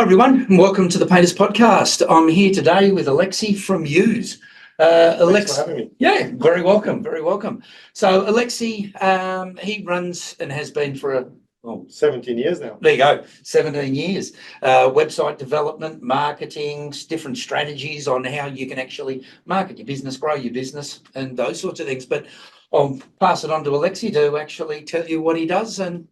Hi everyone, and welcome to the Painters Podcast. I'm here today with Alexei from YEWS. Thanks for having me. Yeah, very welcome, very welcome. So Alexei, he runs and has been for 17 years now. there you go, 17 years. Website development, marketing, different strategies on how you can actually market your business, grow your business, and those sorts of things. But I'll pass it on to Alexei to actually tell you what he does and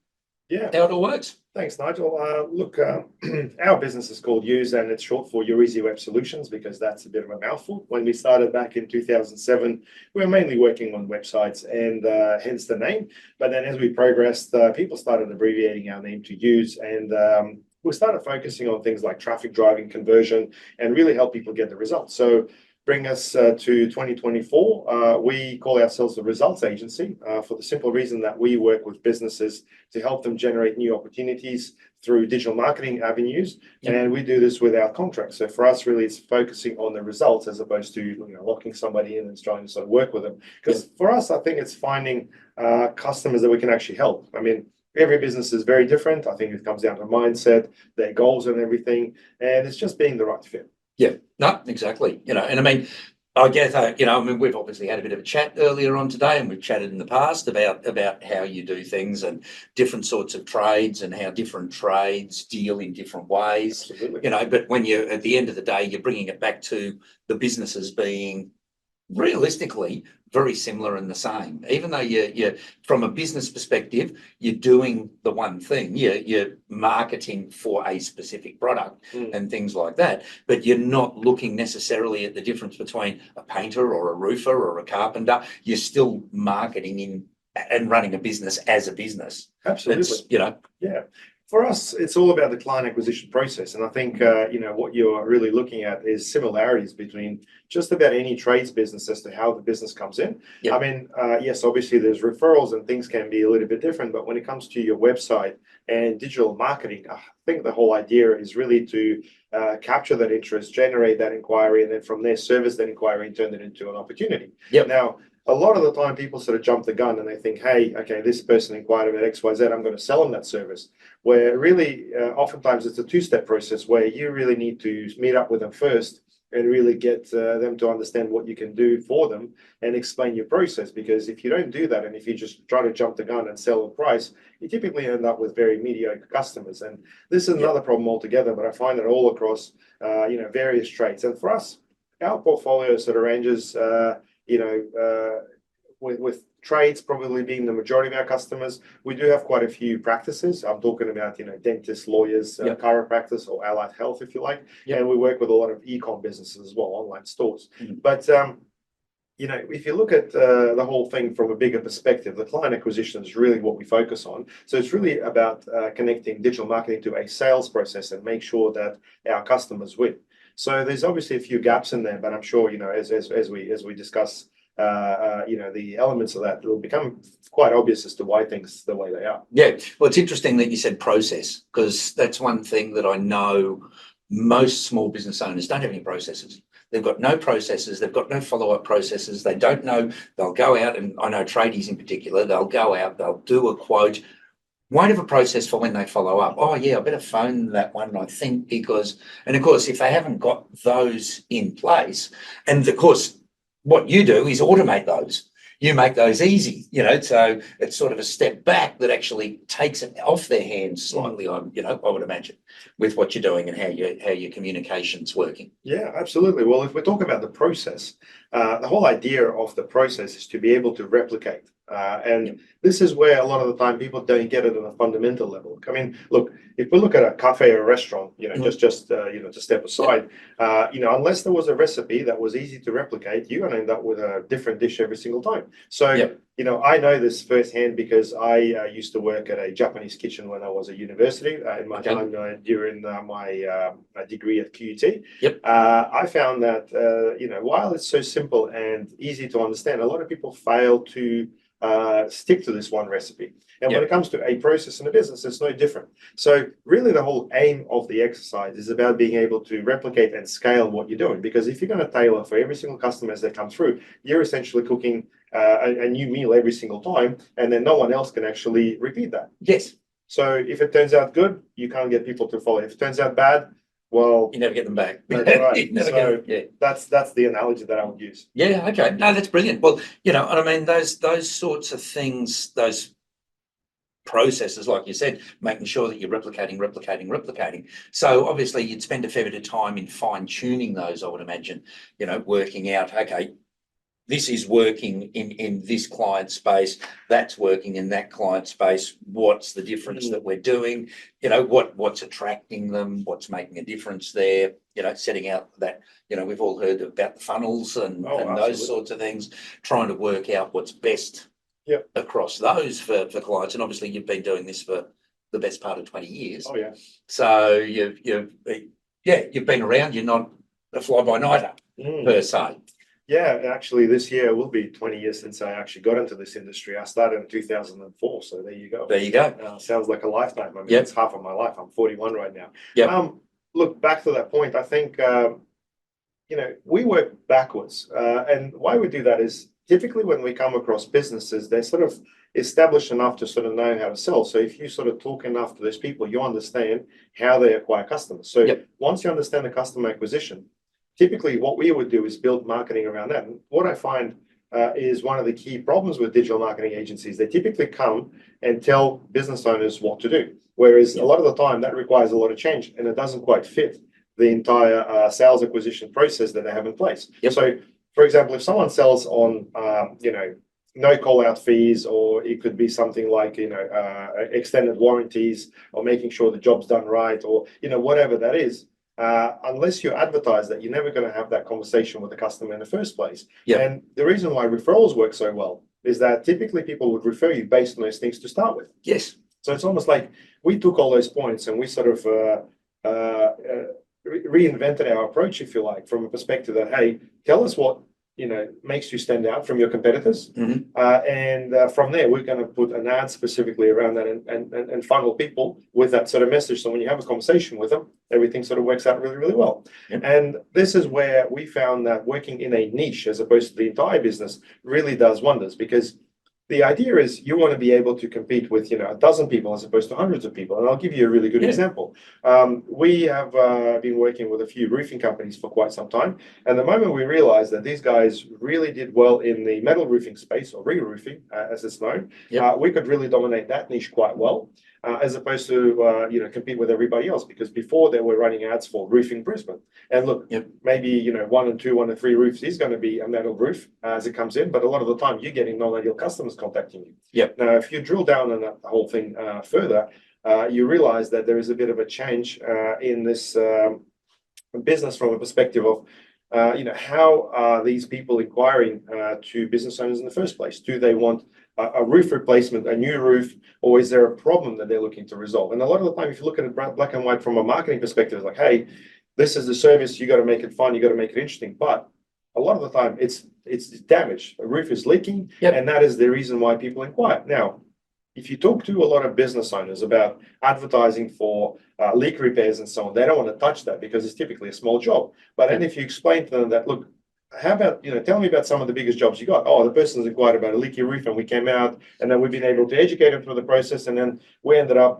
how it all works. Thanks, Nigel. Look, our business is called YEWS, and it's short for YEWS Solutions because that's a bit of a mouthful. When we started back in 2007, we were mainly working on websites, and hence the name. But then as we progressed, people started abbreviating our name to YEWS, and we started focusing on things like traffic driving, conversion, and really help people get the results. So bring us to 2024. We call ourselves a results agency for the simple reason that we work with businesses to help them generate new opportunities through digital marketing avenues. And we do this without contracts. So for us, really, it's focusing on the results as opposed to locking somebody in and trying to sort of work with them. Because for us, I think it's finding customers that we can actually help. I mean, every business is very different. I think it comes down to mindset, their goals and everything. And it's just being the right fit. Yeah, no, exactly. And I mean, I guess, we've obviously had a bit of a chat earlier on today, and we've chatted in the past about how you do things and different sorts of trades and how different trades deal in different ways. Absolutely. But when you're at the end of the day, you're bringing it back to the businesses being realistically very similar and the same. Even though you're from a business perspective, you're doing the one thing. You're marketing for a specific product and things like that, but you're not looking necessarily at the difference between a painter or a roofer or a carpenter. You're still marketing in and running a business as a business. Absolutely. Yeah. For us, it's all about the client acquisition process. And I think, what you're really looking at is similarities between just about any trades business as to how the business comes in. Yep. I mean, yes, obviously there's referrals and things can be a little bit different, but when it comes to your website and digital marketing, I think the whole idea is really to capture that interest, generate that inquiry, and then from there service that inquiry and turn it into an opportunity. Yep. Now, a lot of the time people sort of jump the gun and they think, hey, okay, this person inquired about XYZ, I'm going to sell them that service. Where really, oftentimes it's a two-step process where you really need to meet up with them first and really get them to understand what you can do for them and explain your process. Because if you don't do that, and if you just try to jump the gun and sell a price, you typically end up with very mediocre customers. And this is another problem altogether, but I find it all across, various trades. And for us, our portfolio sort of ranges, with trades probably being the majority of our customers. We do have quite a few practices. I'm talking about, dentists, lawyers, chiropractors, or allied health, if you like. Yep. And we work with a lot of e-com businesses as well, online stores. But, if you look at the whole thing from a bigger perspective, the client acquisition is really what we focus on. So it's really about connecting digital marketing to a sales process and make sure that our customers win. So there's obviously a few gaps in there, but I'm sure, as we discuss, the elements of that, it'll become quite obvious as to why things the way they are. Yeah. Well, it's interesting that you said process, because that's one thing that I know most small business owners don't have any processes. They've got no processes. They've got no follow-up processes. They don't know. They'll go out, and I know tradies in particular, they'll go out, they'll do a quote, won't have a process for when they follow up. Oh yeah, I better phone that one, I think, and of course, if they haven't got those in place, and of course, what you do is automate those. You make those easy, so it's sort of a step back that actually takes it off their hands slightly, I would imagine, with what you're doing and how your communication's working. Yeah, absolutely. Well, if we talk about the process, the whole idea of the process is to be able to replicate. This is where a lot of the time people don't get it on a fundamental level. I mean, look, if we look at a cafe or a restaurant, just to step aside, unless there was a recipe that was easy to replicate, you're going to end up with a different dish every single time. So, I know this firsthand because I used to work at a Japanese kitchen when I was at university in my time during my degree at QUT. Yep. I found that, while it's so simple and easy to understand, a lot of people fail to stick to this one recipe. And when it comes to a process in a business, it's no different. So really the whole aim of the exercise is about being able to replicate and scale what you're doing. Because if you're going to tailor for every single customer as they come through, you're essentially cooking a new meal every single time, and then no one else can actually repeat that. Yes. So if it turns out good, you can't get people to follow. If it turns out bad, well, You never get them back. that's right. You never get So them, yeah. that's the analogy that I would use. Yeah, okay. No, that's brilliant. Well, and I mean, those sorts of things, those processes, like you said, making sure that you're replicating. So obviously you'd spend a fair bit of time in fine tuning those, I would imagine, working out, okay, this is working in this client space, that's working in that client space. What's the difference that we're doing? What's attracting them? What's making a difference there? Setting out that, we've all heard about the funnels and those sorts of things, trying to work out what's best across those for clients. And obviously you've been doing this for the best part of 20 years. Oh yeah. So you've been around, you're not a fly-by-nighter per se. Yeah, actually, this year will be 20 years since I actually got into this industry. I started in 2004, so there you go. There you go. Sounds like a lifetime. I mean, it's half of my life. I'm 41 right now. Yeah. Look, back to that point, I think, we work backwards. And why we do that is typically when we come across businesses, they're sort of established enough to sort of know how to sell. So if you sort of talk enough to those people, you understand how they acquire customers. So once you understand the customer acquisition, typically what we would do is build marketing around that. And what I find is one of the key problems with digital marketing agencies. They typically come and tell business owners what to do. Whereas a lot of the time that requires a lot of change and it doesn't quite fit the entire sales acquisition process that they have in place. So for example, if someone sells on, no call out fees, or it could be something like, extended warranties, or making sure the job's done right, or, whatever that is, unless you advertise that, you're never going to have that conversation with the customer in the first place. And the reason why referrals work so well is that typically people would refer you based on those things to start with. Yes. So it's almost like we took all those points and we sort of reinvented our approach, if you like, from a perspective that, hey, tell us what makes you stand out from your competitors. And from there, we're going to put an ad specifically around that and funnel people with that sort of message. So when you have a conversation with them, everything sort of works out really, really well. And this is where we found that working in a niche as opposed to the entire business really does wonders, because the idea is you want to be able to compete with, a dozen people as opposed to hundreds of people. And I'll give you a really good example. We have been working with a few roofing companies for quite some time. And the moment we realized that these guys really did well in the metal roofing space, or re-roofing, as it's known, we could really dominate that niche quite well. As opposed to compete with everybody else, because before they were running ads for roofing Brisbane, and look, maybe 1 and 2, 1 and 3 roofs is going to be a metal roof as it comes in, but a lot of the time you're getting non-ideal customers contacting you. Now, if you drill down on that whole thing further, you realize that there is a bit of a change in this business from a perspective of how are these people inquiring to business owners in the first place? Do they want a roof replacement, a new roof, or is there a problem that they're looking to resolve? And a lot of the time, if you look at it black and white from a marketing perspective, it's like, hey, this is the service, you got to make it fun, you got to make it interesting. But a lot of the time, it's damaged. A roof is leaking, and that is the reason why people inquire. Now, if you talk to a lot of business owners about advertising for leak repairs and so on, they don't want to touch that because it's typically a small job. But then if you explain to them that, look, how about, tell me about some of the biggest jobs you got. Oh, the person's inquired about a leaky roof and we came out, and then we've been able to educate them through the process, and then we ended up,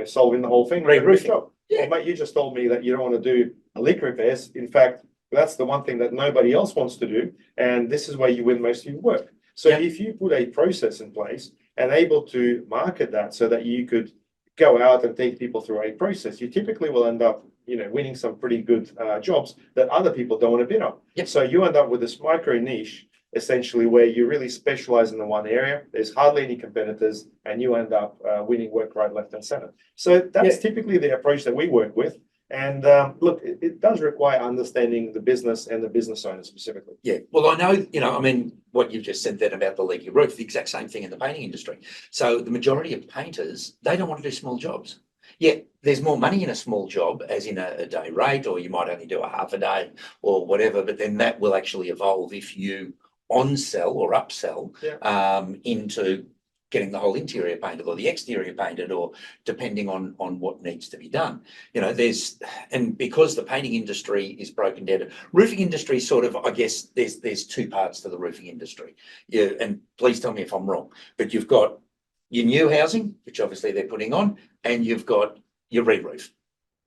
solving the whole thing. Great roofing job. Well, mate, you just told me that you don't want to do leak repairs. In fact, that's the one thing that nobody else wants to do, and this is where you win most of your work. So if you put a process in place and able to market that so that you could go out and take people through a process, you typically will end up winning some pretty good jobs that other people don't want to bid on. So you end up with this micro niche, essentially, where you really specialize in the one area. There's hardly any competitors, and you end up winning work right, left, and center. So that's typically the approach that we work with. And look, it does require understanding the business and the business owner specifically. Well, I know, what you've just said then about the leaky roof, the exact same thing in the painting industry. So the majority of painters, they don't want to do small jobs. There's more money in a small job, as in a day rate, or you might only do a half a day or whatever, but then that will actually evolve if you on-sell or upsell into getting the whole interior painted or the exterior painted, or depending on what needs to be done. And because the painting industry is broken down, roofing industry sort of, I guess there's two parts to the roofing industry. And please tell me if I'm wrong, but you've got your new housing, which obviously they're putting on, and you've got your re-roof.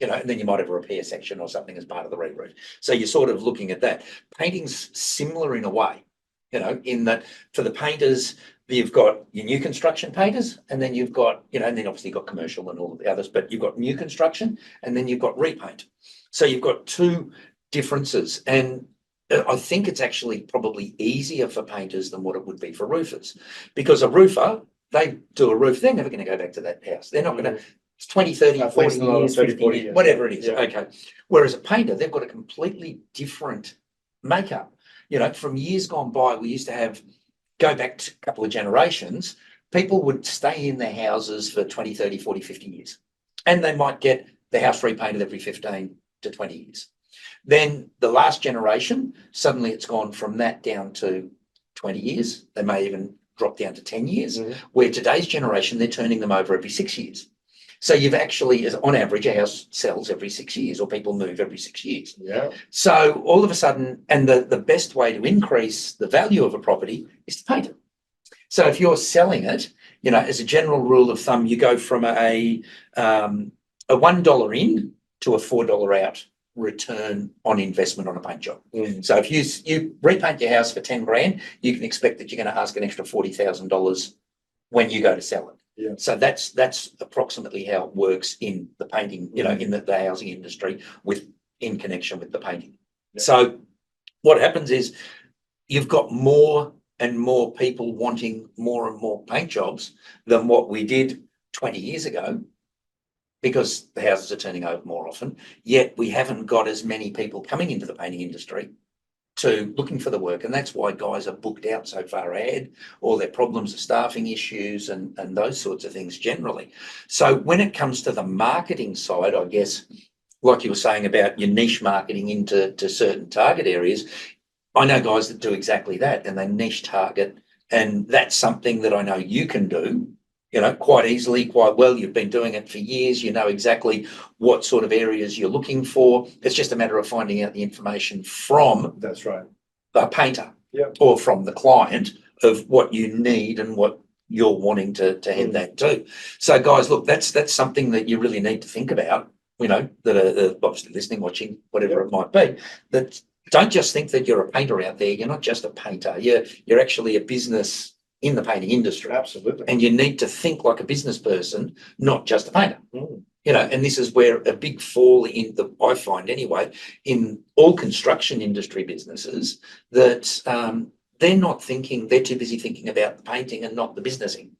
And then you might have a repair section or something as part of the re-roof. So you're sort of looking at that. Painting's similar in a way, in that for the painters, you've got your new construction painters, and then you've got, and then obviously you've got commercial and all of the others, but you've got new construction, and then you've got repaint. So you've got two differences. And I think it's actually probably easier for painters than what it would be for roofers, because a roofer, they do a roof, they're never going to go back to that house. They're not going to, it's 20, 30, 40 years, 50 years, whatever it is. Yeah. Okay. Whereas a painter, they've got a completely different makeup. From years gone by, we used to have, go back to a couple of generations, people would stay in their houses for 20, 30, 40, 50 years. And they might get the house repainted every 15 to 20 years. Then the last generation, suddenly it's gone from that down to 20 years. They may even drop down to 10 years, where today's generation, they're turning them over every 6 years. So you've actually, on average, a house sells every 6 years, or people move every 6 years. Yeah. So all of a sudden, and the best way to increase the value of a property is to paint it. So if you're selling it, as a general rule of thumb, you go from a $1 in to a $4 out return on investment on a paint job. So if you repaint your house for 10 grand, you can expect that you're going to ask an extra $40,000 when you go to sell it. Yeah. So that's approximately how it works in the painting, in the housing industry, in connection with the painting. Yeah. So what happens is you've got more and more people wanting more and more paint jobs than what we did 20 years ago, because the houses are turning over more often, yet we haven't got as many people coming into the painting industry to looking for the work. And that's why guys are booked out so far ahead, or their problems of staffing issues and those sorts of things generally. So when it comes to the marketing side, I guess, like you were saying about your niche marketing into certain target areas, I know guys that do exactly that, and they niche target. And that's something that I know you can do, quite easily, quite well. You've been doing it for years. You know exactly what sort of areas you're looking for. It's just a matter of finding out the information from That's right. the painter, Yep. or from the client, of what you need and what you're wanting to head that to. So guys, look, that's something that you really need to think about, that are obviously listening, watching, whatever it might be, that don't just think that you're a painter out there. You're not just a painter. You're actually a business in the painting industry. Absolutely. And you need to think like a business person, not just a painter. And this is where a big fall I find anyway, in all construction industry businesses, that they're not thinking, they're too busy thinking about the painting and not the businessing.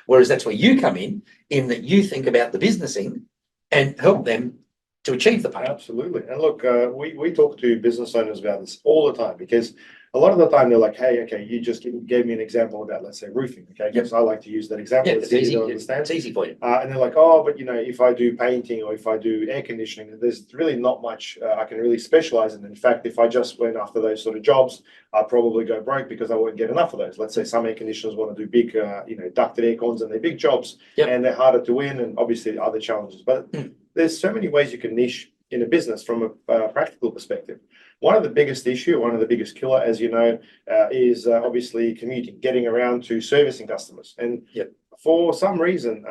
Whereas that's where you come in that you think about the businessing and help them to achieve the paint. Absolutely. And look, we talk to business owners about this all the time, because a lot of the time they're like, hey, okay, you just gave me an example about, let's say, roofing. Okay, because I like to use that example. Yeah, it's easy to understand. It's easy for you. And they're like, oh, but if I do painting or if I do air conditioning, there's really not much I can really specialize in. In fact, if I just went after those sort of jobs, I'd probably go broke, because I won't get enough of those. Let's say some air conditioners want to do big, ducted air cons, and they're big jobs, and they're harder to win, and obviously other challenges. But there's so many ways you can niche in a business from a practical perspective. One of the biggest killer, as you know, is obviously commuting, getting around to servicing customers. And for some reason,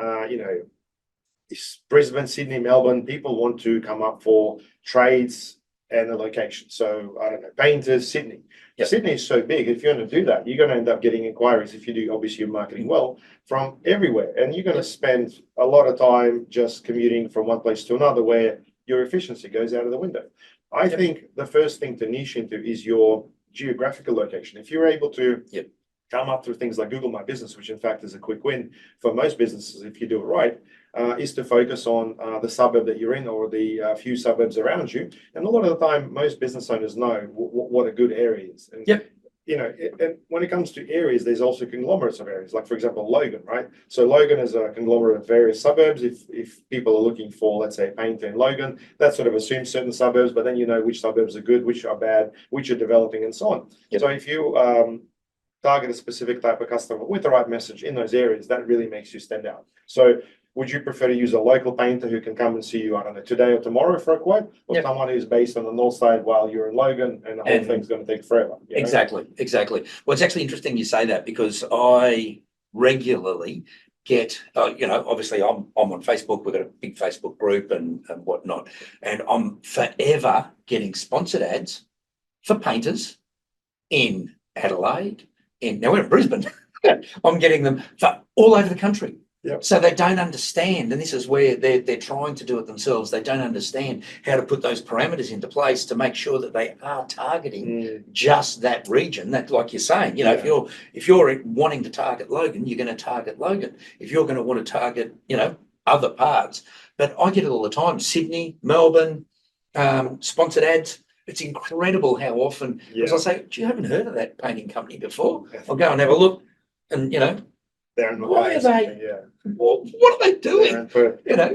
Brisbane, Sydney, Melbourne, people want to come up for trades and a location. So I don't know, painters, Sydney. Sydney is so big. If you're going to do that, you're going to end up getting inquiries, if you do obviously your marketing well, from everywhere. And you're going to spend a lot of time just commuting from one place to another, where your efficiency goes out of the window. I think the first thing to niche into is your geographical location. If you're able to come up through things like Google My Business, which in fact is a quick win for most businesses if you do it right, is to focus on the suburb that you're in, or the few suburbs around you. And a lot of the time, most business owners know what a good area is. And and when it comes to areas, there's also conglomerates of areas. Like, for example, Logan, right? So Logan is a conglomerate of various suburbs. If people are looking for, let's say, paint in Logan, that sort of assumes certain suburbs, but then you know which suburbs are good, which are bad, which are developing, and so on. So if you target a specific type of customer with the right message in those areas, that really makes you stand out. So would you prefer to use a local painter who can come and see you, I don't know, today or tomorrow for a quote, or someone who's based on the north side while you're in Logan, and the whole thing's going to take forever? Exactly. Well, it's actually interesting you say that, because I regularly get, obviously I'm on Facebook, we've got a big Facebook group and whatnot, and I'm forever getting sponsored ads for painters in Adelaide, now we're in Brisbane. I'm getting them for all over the country. Yep. So they don't understand, and this is where they're trying to do it themselves. They don't understand how to put those parameters into place to make sure that they are targeting just that region. That, like you're saying, if you're wanting to target Logan, you're going to target Logan. If you're going to want to target, other parts. But I get it all the time. Sydney, Melbourne, sponsored ads. It's incredible how often, because I say, you haven't heard of that painting company before? I'll go and have a look, and why are they? What are they doing?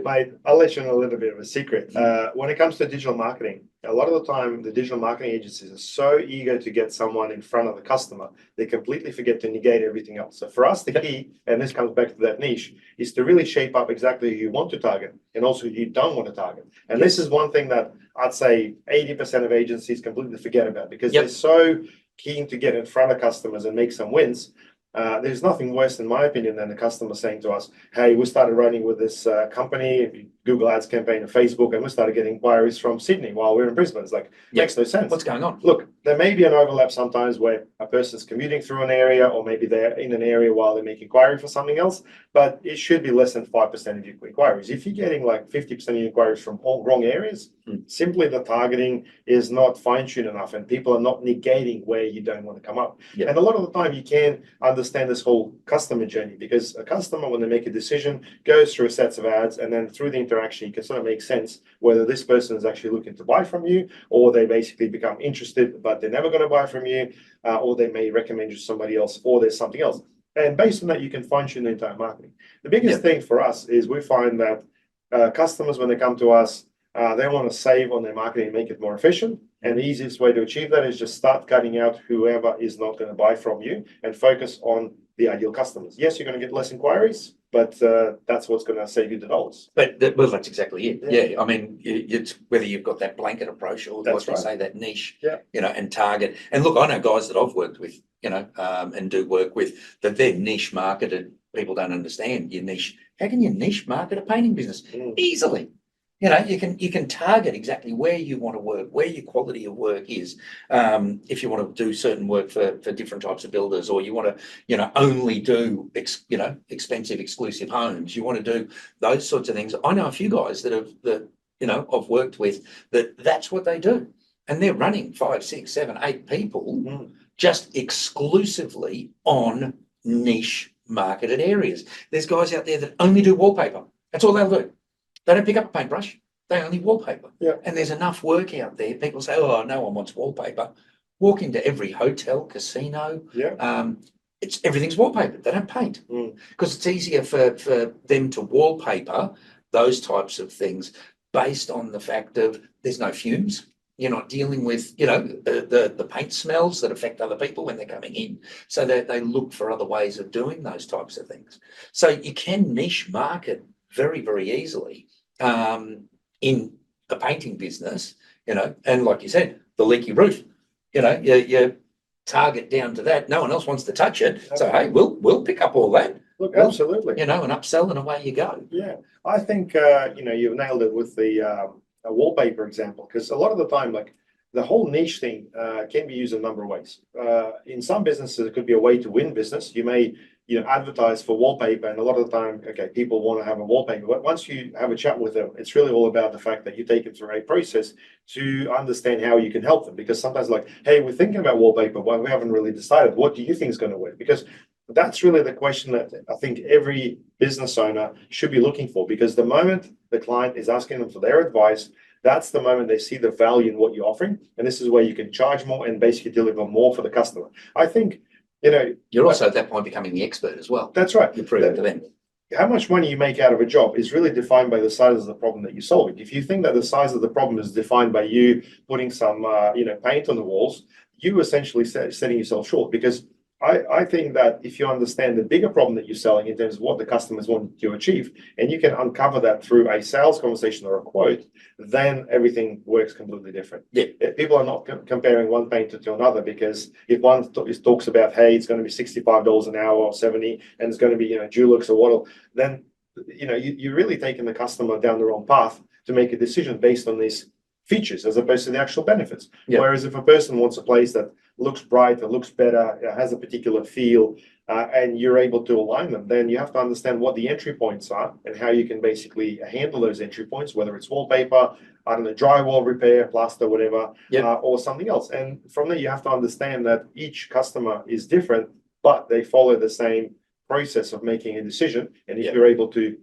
Mate, I'll let you know a little bit of a secret. When it comes to digital marketing, a lot of the time, the digital marketing agencies are so eager to get someone in front of the customer, they completely forget to negate everything else. So for us, the key, and this comes back to that niche, is to really shape up exactly who you want to target and also who you don't want to target. And this is one thing that I'd say 80% of agencies completely forget about, because they're so keen to get in front of customers and make some wins. There's nothing worse, in my opinion, than the customer saying to us, hey, we started running with this company, Google Ads campaign and Facebook, and we started getting inquiries from Sydney while we're in Brisbane. It's like, makes no sense. What's going on? Look, there may be an overlap sometimes where a person's commuting through an area, or maybe they're in an area while they make inquiry for something else, but it should be less than 5% of your inquiries. If you're getting like 50% of your inquiries from all wrong areas, simply the targeting is not fine-tuned enough, and people are not negating where you don't want to come up. And a lot of the time you can understand this whole customer journey, because a customer, when they make a decision, goes through a set of ads, and then through the interaction, you can sort of make sense whether this person is actually looking to buy from you, or they basically become interested, but they're never going to buy from you, or they may recommend you to somebody else, or there's something else. And based on that, you can fine-tune the entire marketing. The biggest thing for us is we find that customers, when they come to us, they want to save on their marketing and make it more efficient. And the easiest way to achieve that is just start cutting out whoever is not going to buy from you and focus on the ideal customers. Yes, you're going to get less inquiries, but that's what's going to save you the dollars. But that's exactly it. Yeah. I mean, it's whether you've got that blanket approach or like you say, that niche, and target. And look, I know guys that I've worked with, and do work with, that they're niche marketed. People don't understand your niche. How can you niche market a painting business? Easily. You can target exactly where you want to work, where your quality of work is. If you want to do certain work for different types of builders, or you want to, only do, expensive, exclusive homes, you want to do those sorts of things. I know a few guys that I've worked with that's what they do. And they're running 5, 6, 7, 8 people just exclusively on niche marketed areas. There's guys out there that only do wallpaper. That's all they'll do. They don't pick up a paintbrush. They only wallpaper. And there's enough work out there. People say, oh, no one wants wallpaper. Walk into every hotel, casino. Everything's wallpaper. They don't paint, because it's easier for them to wallpaper those types of things based on the fact of there's no fumes. You're not dealing with, the paint smells that affect other people when they're coming in. So they look for other ways of doing those types of things. So you can niche market very, very easily in a painting business, and like you said, the leaky roof, you target down to that. No one else wants to touch it. So, hey, we'll pick up all that. Look, absolutely. And upsell, and away you go. Yeah, I think, you've nailed it with the wallpaper example, because a lot of the time, like, the whole niche thing can be used in a number of ways. In some businesses, it could be a way to win business. You may advertise for wallpaper, and a lot of the time, people want to have a wallpaper. But once you have a chat with them, it's really all about the fact that you take them through a process to understand how you can help them. Because sometimes, like, hey, we're thinking about wallpaper, but we haven't really decided. What do you think is going to work? Because that's really the question that I think every business owner should be looking for. Because the moment the client is asking them for their advice, that's the moment they see the value in what you're offering. And this is where you can charge more and basically deliver more for the customer. I think, you're also at that point becoming the expert as well. That's right. You prove it to them. How much money you make out of a job is really defined by the size of the problem that you're solving. If you think that the size of the problem is defined by you putting some, paint on the walls, you essentially setting yourself short. Because I think that if you understand the bigger problem that you're selling in terms of what the customers want to achieve, and you can uncover that through a sales conversation or a quote, then everything works completely different. Yeah. People are not comparing one painter to another, because if one talks about, hey, it's going to be $65 an hour or 70, and it's going to be, Dulux or Wattle, then, you're really taking the customer down the wrong path to make a decision based on these features as opposed to the actual benefits. Yeah. Whereas if a person wants a place that looks bright, it looks better, it has a particular feel, and you're able to align them, then you have to understand what the entry points are and how you can basically handle those entry points, whether it's wallpaper, I don't know, drywall repair, plaster, whatever, or something else. And from there, you have to understand that each customer is different, but they follow the same process of making a decision. And if you're able to,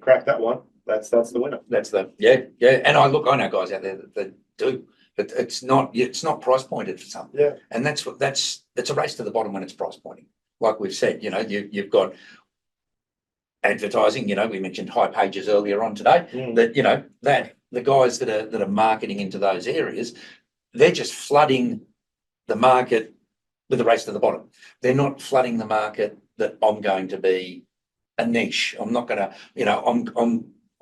crack that one, that's the winner. And I know guys out there that do, but it's not price pointed for some. Yeah. And it's a race to the bottom when it's price pointing. Like we've said, you've got advertising, we mentioned high pages earlier on today, that the guys that are marketing into those areas, they're just flooding the market with a race to the bottom. They're not flooding the market that I'm going to be a niche. I'm not going to,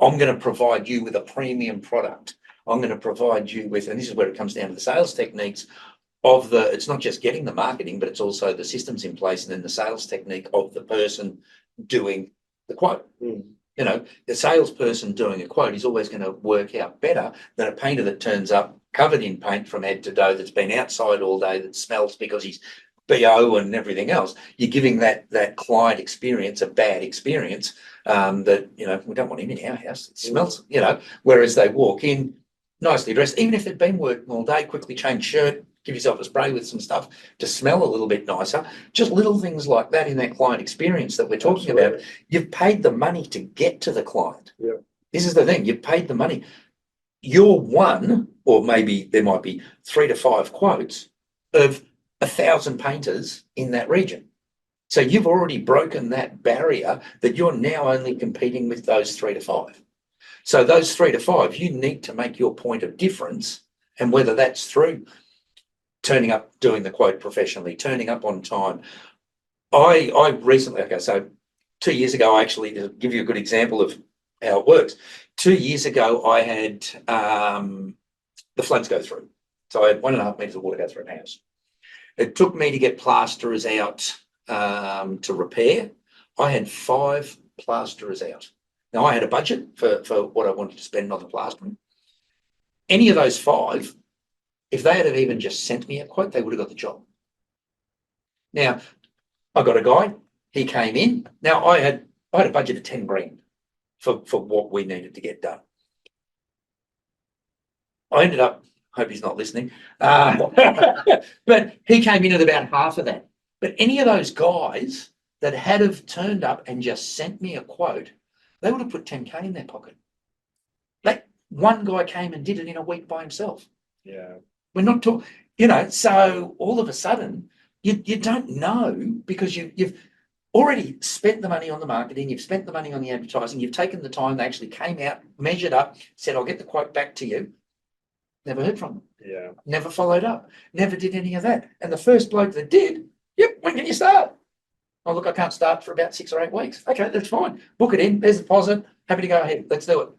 I'm going to provide you with a premium product. I'm going to provide you with, and this is where it comes down to the sales techniques of it's not just getting the marketing, but it's also the systems in place and then the sales technique of the person doing the quote. The salesperson doing a quote is always going to work out better than a painter that turns up covered in paint from head to toe, that's been outside all day, that smells because he's BO and everything else. You're giving that client experience a bad experience, that, we don't want him in our house. It smells, whereas they walk in nicely dressed, even if they've been working all day, quickly change shirt, give yourself a spray with some stuff to smell a little bit nicer. Just little things like that in that client experience that we're talking about. You've paid the money to get to the client. Yeah. This is the thing. You've paid the money. You're one, or maybe there might be 3 to 5 quotes of 1,000 painters in that region. So you've already broken that barrier that you're now only competing with those 3 to 5. So those 3 to 5, you need to make your point of difference, and whether that's through turning up, doing the quote professionally, turning up on time. I recently, so 2 years ago, actually, to give you a good example of how it works, 2 years ago, I had the floods go through. So I had 1.5 meters of water go through my house. It took me to get plasterers out to repair. I had 5 plasterers out. Now, I had a budget for what I wanted to spend on the plastering. Any of those 5, if they had have even just sent me a quote, they would have got the job. Now, I got a guy, he came in. Now, I had a budget of 10 grand for what we needed to get done. I ended up, hope he's not listening, but he came in at about half of that. But any of those guys that had have turned up and just sent me a quote, they would have put 10K in their pocket. Like, one guy came and did it in a week by himself. Yeah. We're not talking, so all of a sudden you don't know, because you've already spent the money on the marketing, you've spent the money on the advertising, you've taken the time, they actually came out, measured up, said, I'll get the quote back to you. Never heard from them. Yeah. Never followed up, never did any of that. And the first bloke that did, when can you start? Oh, look, I can't start for about 6 or 8 weeks. Okay, that's fine. Book it in. There's the deposit. Happy to go ahead. Let's do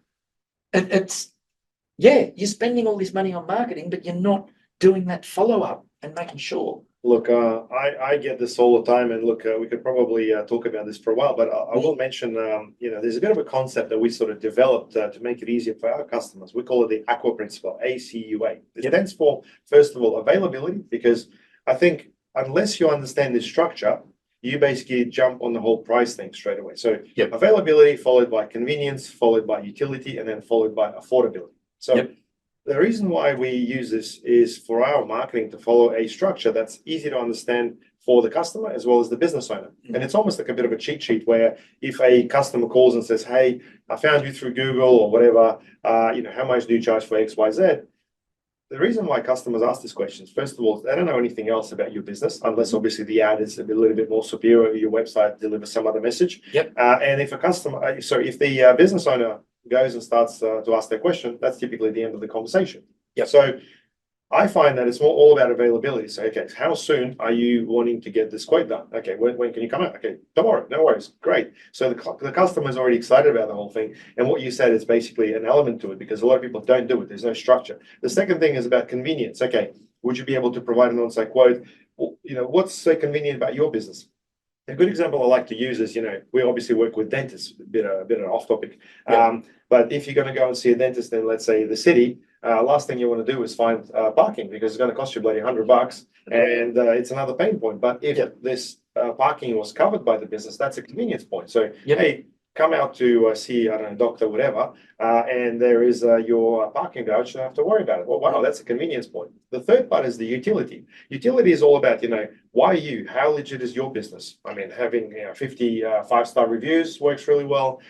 it. You're spending all this money on marketing, but you're not doing that follow-up and making sure. Look, I get this all the time, and look, we could probably talk about this for a while, but I will mention, there's a bit of a concept that we sort of developed to make it easier for our customers. We call it the AQUA principle, ACUA. It stands for, first of all, availability, because I think unless you understand this structure, you basically jump on the whole price thing straight away. So availability followed by convenience, followed by utility, and then followed by affordability. So the reason why we use this is for our marketing to follow a structure that's easy to understand for the customer as well as the business owner. And it's almost like a bit of a cheat sheet, where if a customer calls and says, hey, I found you through Google or whatever, how much do you charge for X, Y, Z? The reason why customers ask these questions, first of all, they don't know anything else about your business, unless obviously the ad is a little bit more superior, your website delivers some other message. And if if the business owner goes and starts to ask their question, that's typically the end of the conversation. So I find that it's all about availability. So, okay, how soon are you wanting to get this quote done? Okay, when can you come out? Okay, tomorrow, no worries, great. So the customer is already excited about the whole thing. And what you said is basically an element to it because a lot of people don't do it. There's no structure. The second thing is about convenience. Okay, would you be able to provide an on-site quote? Well, what's so convenient about your business? A good example I like to use is, we obviously work with dentists, a bit of off topic. Yeah. But if you're going to go and see a dentist in, let's say, the city, last thing you want to do is find parking because it's going to cost you bloody $100, and it's another pain point. But if this parking was covered by the business, that's a convenience point. So, hey, come out to see, I don't know, doctor, whatever, and there is your parking voucher. You don't have to worry about it. Well, wow, that's a convenience point. The third part is the utility. Utility is all about, why you? How legit is your business? I mean, having 50 5-star reviews works really well.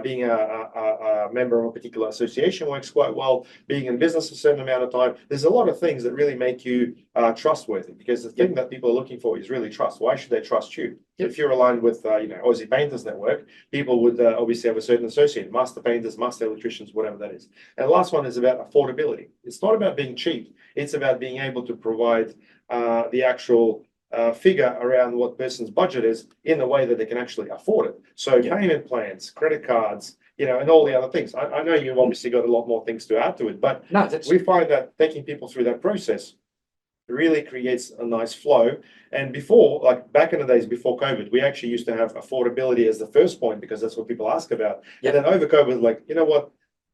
Being a member of a particular association works quite well. Being in business a certain amount of time. There's a lot of things that really make you trustworthy because the thing that people are looking for is really trust. Why should they trust you? If you're aligned with, Aussie Painters Network, people would obviously have a certain associate, master painters, master electricians, whatever that is. And the last one is about affordability. It's not about being cheap. It's about being able to provide the actual figure around what person's budget is in a way that they can actually afford it. So payment plans, credit cards, and all the other things. I know you've obviously got a lot more things to add to it, but we find that taking people through that process really creates a nice flow. And before, like back in the days before COVID, we actually used to have affordability as the first point because that's what people ask about. And then over COVID, like, you know what?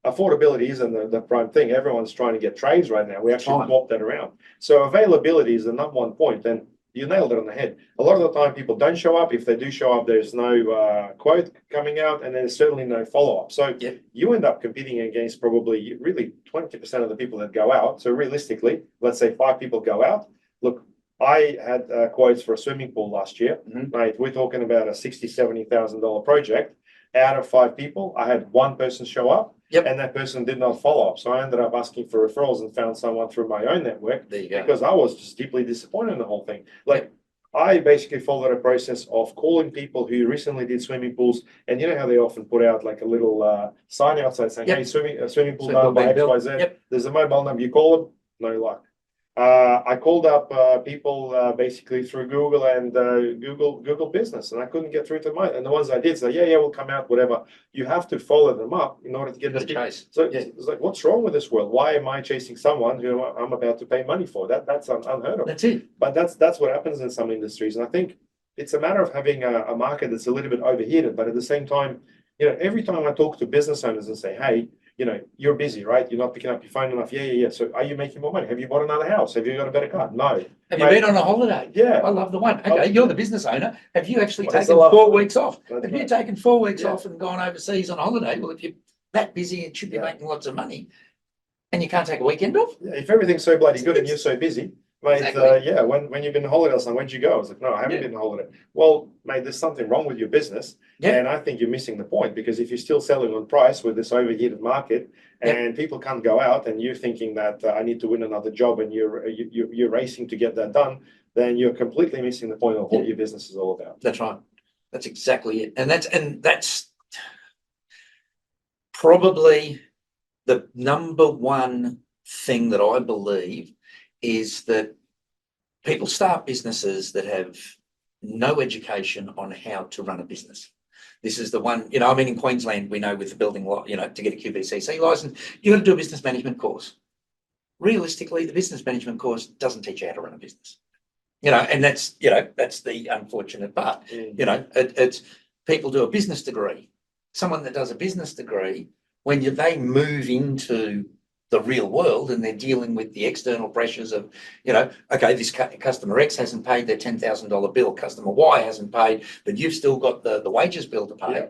Affordability isn't the prime thing. Everyone's trying to get trades right now. We actually swap that around. So availability is the number one point. And you nailed it on the head. A lot of the time people don't show up. If they do show up, there's no quote coming out and there's certainly no follow-up. So you end up competing against probably really 20% of the people that go out. So realistically, let's say 5 people go out. Look, I had quotes for a swimming pool last year. Mate, we're talking about a $60,000, $70,000 project. Out of 5 people, I had 1 person show up. And that person did not follow up. So I ended up asking for referrals and found someone through my own network because I was just deeply disappointed in the whole thing. Like I basically followed a process of calling people who recently did swimming pools. And you know how they often put out like a little sign outside saying, hey, swimming pool done by XYZ. There's a mobile number. You call them, no luck. I called up people basically through Google and Google Business, and I couldn't get through to mine. And the ones I did say, yeah, we'll come out, whatever. You have to follow them up in order to get the chase. So it's like, what's wrong with this world? Why am I chasing someone who I'm about to pay money for? That's unheard of. That's it. But that's what happens in some industries, and I think it's a matter of having a market that's a little bit overheated, but at the same time, every time I talk to business owners and say, hey, you're busy, right? You're not picking up your phone enough. Yeah. So are you making more money? Have you bought another house? Have you got a better car? No. Have you been on a holiday? Yeah. I love the one. Okay, you're the business owner. Have you actually taken 4 weeks off? Have you taken 4 weeks off and gone overseas on holiday? Well, if you're that busy and should be making lots of money and you can't take a weekend off? Yeah, if everything's so bloody good and you're so busy, mate, when you've been on holiday or something, when'd you go? I was like, no, I haven't been on holiday. Well, mate, there's something wrong with your business. And I think you're missing the point because if you're still selling on price with this overheated market and people can't go out and you're thinking that I need to win another job and you're racing to get that done, then you're completely missing the point of what your business is all about. That's right. That's exactly it. And that's probably the number one thing that I believe is that people start businesses that have no education on how to run a business. This is the one, in Queensland, we know with the building law, to get a QBCC license, you've got to do a business management course. Realistically, the business management course doesn't teach you how to run a business. And that's the unfortunate part. It's people do a business degree. Someone that does a business degree, when they move into the real world and they're dealing with the external pressures of, okay, this customer X hasn't paid their $10,000 bill, customer Y hasn't paid, but you've still got the wages bill to pay.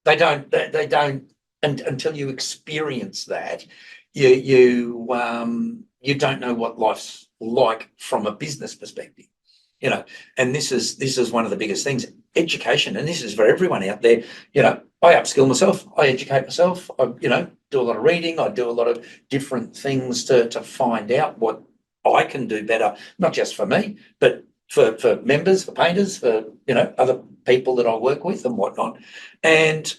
They don't, and until you experience that, you don't know what life's like from a business perspective. And this is one of the biggest things, education, and this is for everyone out there. I upskill myself, I educate myself, I do a lot of reading, I do a lot of different things to find out what I can do better, not just for me, but for members, for painters, for other people that I work with and whatnot. And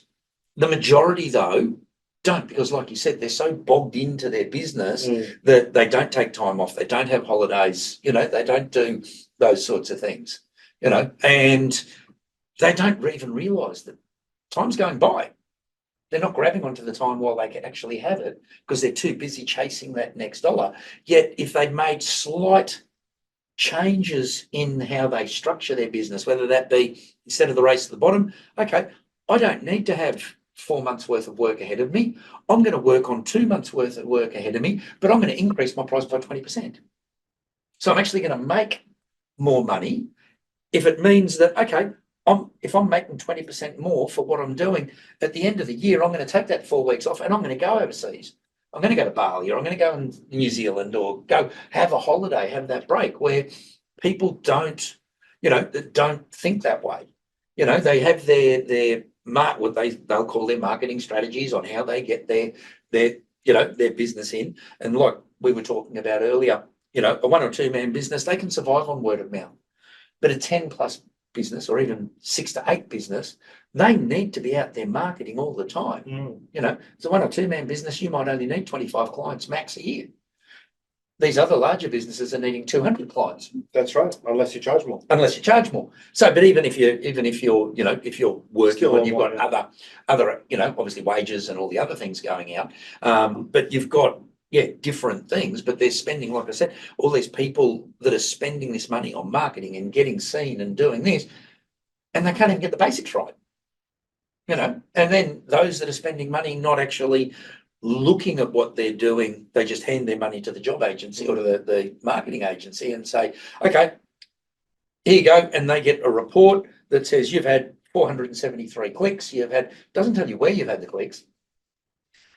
the majority, though, don't, because like you said, they're so bogged into their business Mm. that they don't take time off. They don't have holidays, they don't do those sorts of things, and they don't even realise that time's going by. They're not grabbing onto the time while they can actually have it because they're too busy chasing that next dollar. Yet if they made slight changes in how they structure their business, whether that be instead of the race to the bottom, okay, I don't need to have 4 months worth of work ahead of me. I'm going to work on 2 months worth of work ahead of me, but I'm going to increase my price by 20%. So I'm actually going to make more money if it means that, okay, if I'm making 20% more for what I'm doing, at the end of the year, I'm going to take that 4 weeks off and I'm going to go overseas. I'm going to go to Bali, or I'm going to go in New Zealand, or go have a holiday, have that break, where people don't, don't think that way. They have their what they'll call their marketing strategies on how they get their business in. And like we were talking about earlier, a 1 or 2 man business, they can survive on word of mouth. But a 10 plus business, or even 6 to 8 business, they need to be out there marketing all the time. It's a 1 or 2 man business, you might only need 25 clients max a year. These other larger businesses are needing 200 clients. That's right, unless you charge more. So, but even if you're, if you're working Still on, you've online, got other, obviously wages and all the other things going out. But you've got, different things, but they're spending, like I said, all these people that are spending this money on marketing and getting seen and doing this, and they can't even get the basics right. And then those that are spending money not actually looking at what they're doing, they just hand their money to the job agency or to the marketing agency and say, okay, here you go. And they get a report that says you've had 473 clicks. Doesn't tell you where you've had the clicks.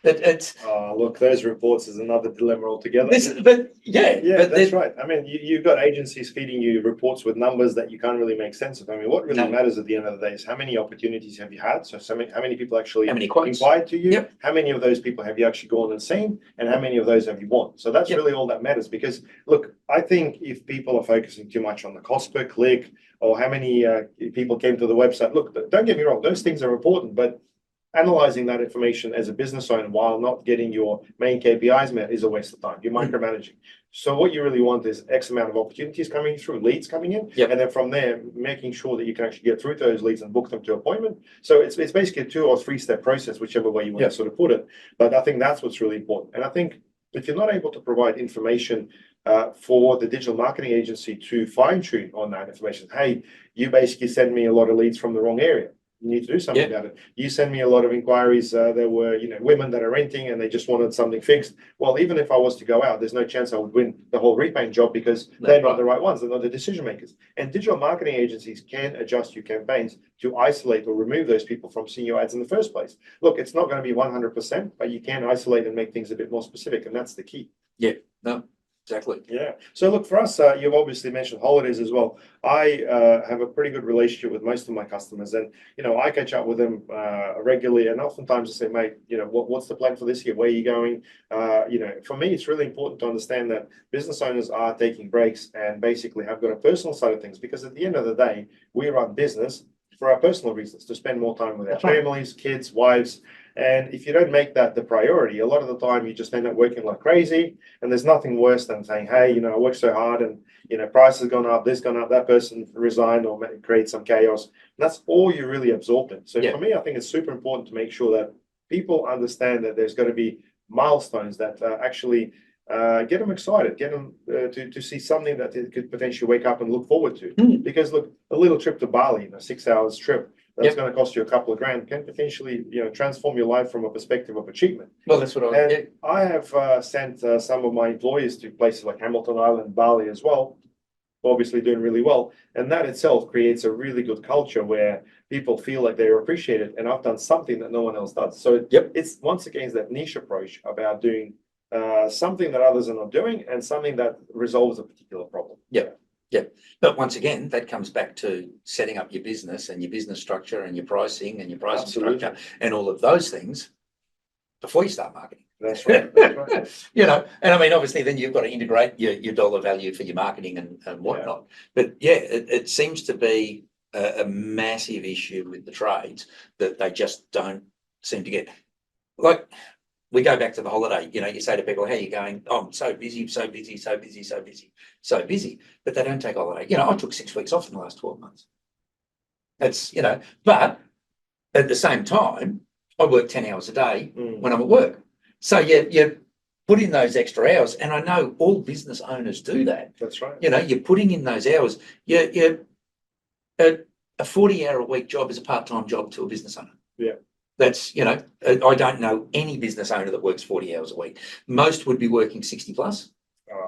Look, those reports is another dilemma altogether. That's right. I mean, you've got agencies feeding you reports with numbers that you can't really make sense of. I mean, what really matters at the end of the day is how many opportunities have you had? How many people actually inquired to you? Yep. How many of those people have you actually gone and seen? And how many of those have you won? So that's really all that matters. Because look, I think if people are focusing too much on the cost per click or how many people came to the website, look, don't get me wrong, those things are important, but analyzing that information as a business owner while not getting your main KPIs met is a waste of time. You're micromanaging. So what you really want is X amount of opportunities coming through, leads coming in, and then from there, making sure that you can actually get through those leads and book them to appointment. So it's basically a 2 or 3 step process, whichever way you want to sort of put it. But I think that's what's really important. And I think if you're not able to provide information for the digital marketing agency to fine tune on that information, hey, you basically send me a lot of leads from the wrong area. You need to do something about it. You send me a lot of inquiries. There were, women that are renting and they just wanted something fixed. Well, even if I was to go out, there's no chance I would win the whole repaint job because they're not the right ones. They're not the decision makers. And digital marketing agencies can adjust your campaigns to isolate or remove those people from seeing your ads in the first place. Look, it's not going to be 100%, but you can isolate and make things a bit more specific. And that's the key. Yeah, no, exactly. Yeah. So look, for us, you've obviously mentioned holidays as well. I have a pretty good relationship with most of my customers, and I catch up with them regularly. And oftentimes I say, mate, what's the plan for this year? Where are you going? For me, it's really important to understand that business owners are taking breaks and basically have got a personal side of things, because at the end of the day, we run business for our personal reasons, to spend more time with our families, kids, wives. And if you don't make that the priority, a lot of the time you just end up working like crazy. And there's nothing worse than saying, hey, I worked so hard and, price has gone up, this gone up, that person resigned or create some chaos. And that's all you're really absorbed in. So for me, I think it's super important to make sure that people understand that there's going to be milestones that actually get them excited, get them to see something that they could potentially wake up and look forward to. Because look, a little trip to Bali, a 6 hours trip, that's going to cost you a couple of grand, can potentially, transform your life from a perspective of achievement. Well, that's what I have sent some of my employees to places like Hamilton Island, Bali as well, obviously doing really well. And that itself creates a really good culture where people feel like they're appreciated. And I've done something that no one else does. So it's once again that niche approach about doing something that others are not doing and something that resolves a particular problem. Yeah. But once again, that comes back to setting up your business and your business structure and your pricing and your pricing structure and all of those things before you start marketing. That's right. That's right. And I mean, obviously then you've got to integrate your dollar value for your marketing and whatnot. But it seems to be a massive issue with the trades that they just don't seem to get. like we go back to the holiday, you know, you say to people, how are you going? Oh, I'm so busy, so busy, so busy, so busy, so busy. But they don't take holiday. You know, I took 6 weeks off in the last 12 months. That's, you know, but at the same time, I work 10 hours a day when I'm at work. So you put in those extra hours. And I know all business owners do that. That's right. You know, you're putting in those hours. A 40-hour-a-week job is a part-time job to a business owner. Yeah. That's, you know, I don't know any business owner that works 40 hours a week. Most would be working 60 plus.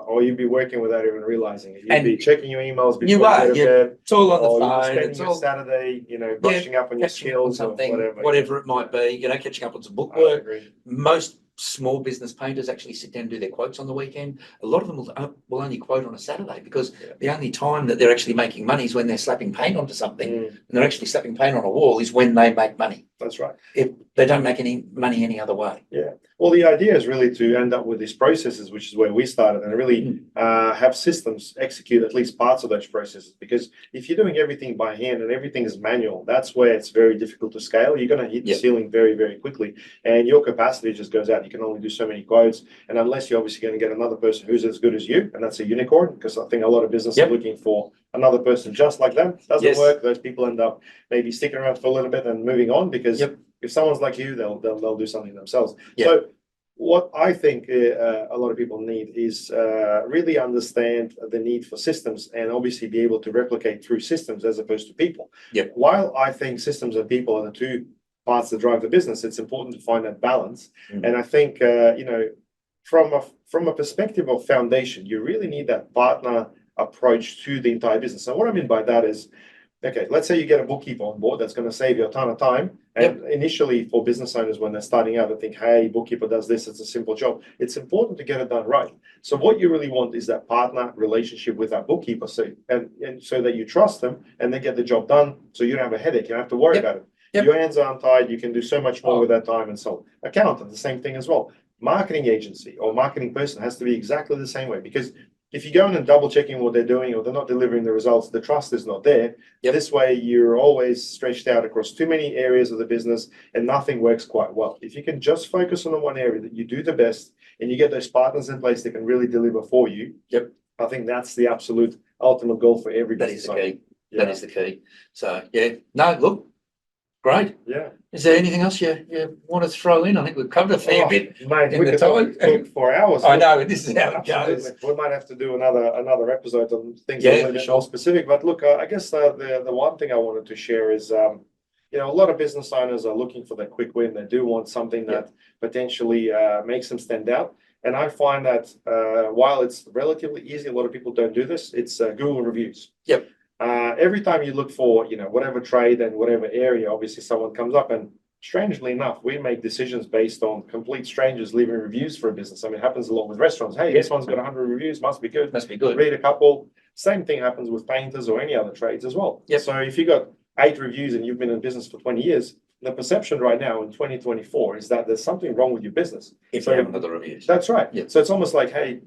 Or you'd be working without even realizing it. You'd And be checking your emails before you are, go to bed. it's all on the Or you'd be phone. spending It's your all Saturday, you know, brushing up on your catching up on skills or something, whatever. it might be, you know, catching up on some I bookwork. agree. Most small business painters actually sit down and do their quotes on the weekend. A lot of them will only quote on a Saturday because the only time that they're actually making money is when they're slapping paint onto something. And they're actually slapping paint on a wall is when they make money. That's right. If they don't make any money any other way. Yeah. Well, the idea is really to end up with these processes, which is where we started, and really have systems execute at least parts of those processes. Because if you're doing everything by hand and everything is manual, that's where it's very difficult to scale. You're going to hit the ceiling very, very quickly, and your capacity just goes out. You can only do so many quotes, and unless you're obviously going to get another person who's as good as you, and that's a unicorn, because I think a lot of businesses are looking for another person just like them. Doesn't work. Those people end up maybe sticking around for a little bit and moving on because if someone's like you, they'll do something themselves. So what I think a lot of people need is really understand the need for systems and obviously be able to replicate through systems as opposed to people. While I think systems and people are the two parts that drive the business, it's important to find that balance. And I think you know, from a perspective of foundation, you really need that partner approach to the entire business. And what I mean by that is, okay, let's say you get a bookkeeper on board that's going to save you a ton of time. And initially for business owners, when they're starting out, they think, hey, bookkeeper does this, it's a simple job. It's important to get it done right. So what you really want is that partner relationship with that bookkeeper. So, and so that you trust them and they get the job done. So you don't have a headache. You don't have to worry about it. Your hands are untied. You can do so much more with that time and so on. Accountant, the same thing as well. Marketing agency or marketing person has to be exactly the same way, because if you go in and double checking what they're doing or they're not delivering the results, the trust is not there. This way, you're always stretched out across too many areas of the business and nothing works quite well. If you can just focus on the one area that you do the best and you get those partners in place that can really deliver for you, I think that's the absolute ultimate goal for every business. That is the key. That is the key. So, no, look, great. Is there anything else you want to throw in? I think we've covered a fair bit mate, in we the could time. talk for hours. I know, this is how it Absolutely. goes. We might have to do another episode on things a little bit more specific. But look, I guess the one thing I wanted to share is, you know, a lot of business owners are looking for that quick win. They do want something that potentially makes them stand out. And I find that while it's relatively easy, a lot of people don't do this. It's Google reviews. Every time you look for, you know, whatever trade and whatever area, obviously someone comes up, and strangely enough, we make decisions based on complete strangers leaving reviews for a business. I mean, it happens a lot with restaurants. Hey, this one's got 100 reviews, must be good. Must be good. Read a couple. Same thing happens with painters or any other trades as well. So if you got 8 reviews and you've been in business for 20 years, the perception right now in 2024 is that there's something wrong with your business. If you haven't got the reviews. That's right. So it's almost like, hey,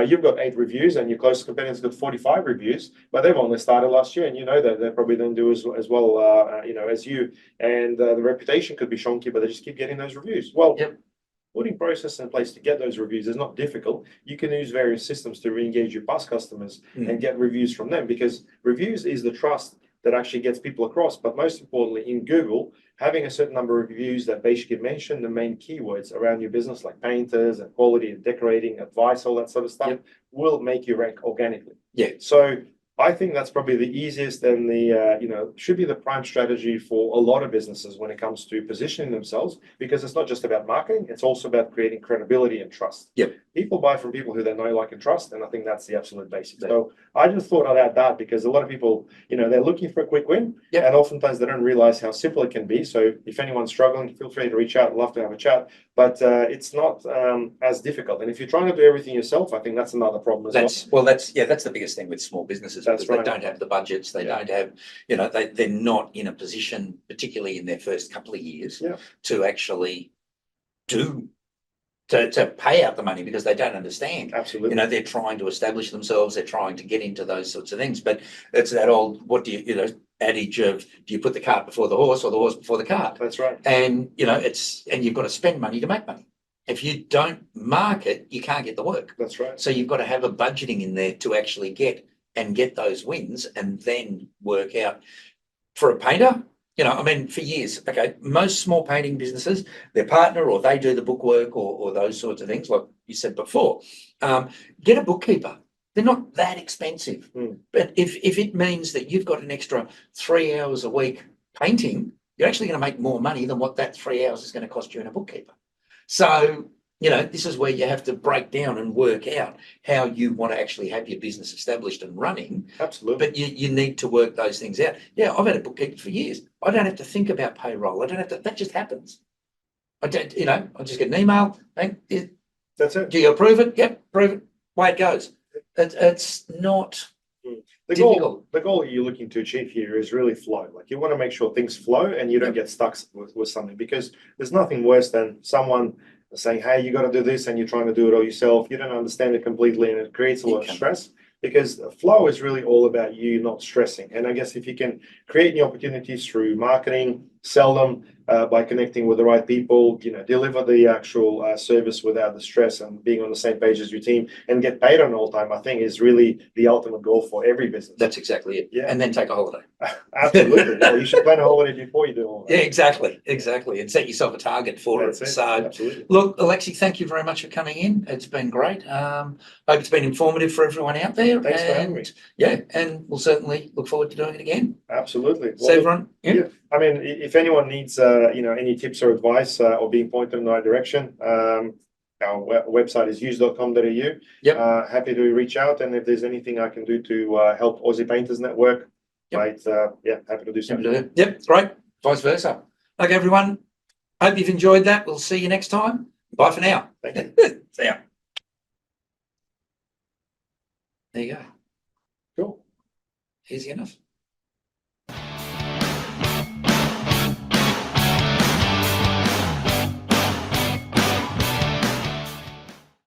you've got 8 reviews and your closest competitor's got 45 reviews, but they've only started last year, and you know that they probably don't do as well, you know, as you. And the reputation could be shonky, but they just keep getting those reviews. Well, putting process in place to get those reviews is not difficult. You can use various systems to re-engage your past customers and get reviews from them, because reviews is the trust that actually gets people across. But most importantly, in Google, having a certain number of reviews that basically mention the main keywords around your business, like painters and quality and decorating, advice, all that sort of stuff, will make you rank organically. So I think that's probably the easiest and the, you know, should be the prime strategy for a lot of businesses when it comes to positioning themselves, because it's not just about marketing, it's also about creating credibility and trust. People buy from people who they know, like, and trust, and I think that's the absolute basic. So I just thought I'd add that, because a lot of people, you know, they're looking for a quick win, and oftentimes they don't realize how simple it can be. So if anyone's struggling, feel free to reach out. I'd love to have a chat, but it's not as difficult. And if you're trying to do everything yourself, I think that's another problem as well. That's the biggest thing with small businesses, because they don't have the budgets, they don't have, you know, they're not in a position, particularly in their first couple of years, to actually to pay out the money, because they don't understand. You know, they're trying to establish themselves, they're trying to get into those sorts of things. But it's that old, what do you, you know, adage of, do you put the cart before the horse or the horse before the cart? That's right. And, and you've got to spend money to make money. If you don't market, you can't get the work. That's right. So you've got to have a budgeting in there to actually get those wins and then work out. For a painter, for years, okay, most small painting businesses, their partner or they do the bookwork or those sorts of things, like you said before, get a bookkeeper. They're not that expensive. But if it means that you've got an extra 3 hours a week painting, you're actually going to make more money than what that 3 hours is going to cost you in a bookkeeper. So, this is where you have to break down and work out how you want to actually have your business established and running. Absolutely. But you need to work those things out. Yeah, I've had a bookkeeper for years. I don't have to think about payroll. I don't have to, that just happens. I don't, I just get an email. That's it. Do you approve it? Yep, approve it. Away it goes. It's not difficult. The goal you're looking to achieve here is really flow. Like you want to make sure things flow and you don't get stuck with something, because there's nothing worse than someone saying, hey, you got to do this, and you're trying to do it all yourself. You don't understand it completely, and it creates a lot of stress, because flow is really all about you not stressing. And I guess if you can create new opportunities through marketing, sell them by connecting with the right people, deliver the actual service without the stress and being on the same page as your team and get paid on all time, I think is really the ultimate goal for every business. That's exactly it. Yeah. And then take a holiday. Absolutely. Well, you should plan a holiday before you do all that. Yeah, exactly. And set yourself a target for it. So, absolutely. Look, Alexei, thank you very much for coming in. It's been great. Hope it's been informative for everyone out there. Thanks for having me. Yeah, and we'll certainly look forward to doing it again. Absolutely. So everyone, yeah. I mean, if anyone needs, any tips or advice or being pointed in the right direction, our website is YEWS.com.au. Yep. Happy to reach out, and if there's anything I can do to help Aussie Painters Network, happy to do so. Yep, great. Vice versa. Okay, everyone. Hope you've enjoyed that. We'll see you next time. Bye for now. Thank you. See ya. There you go. Cool. Easy enough.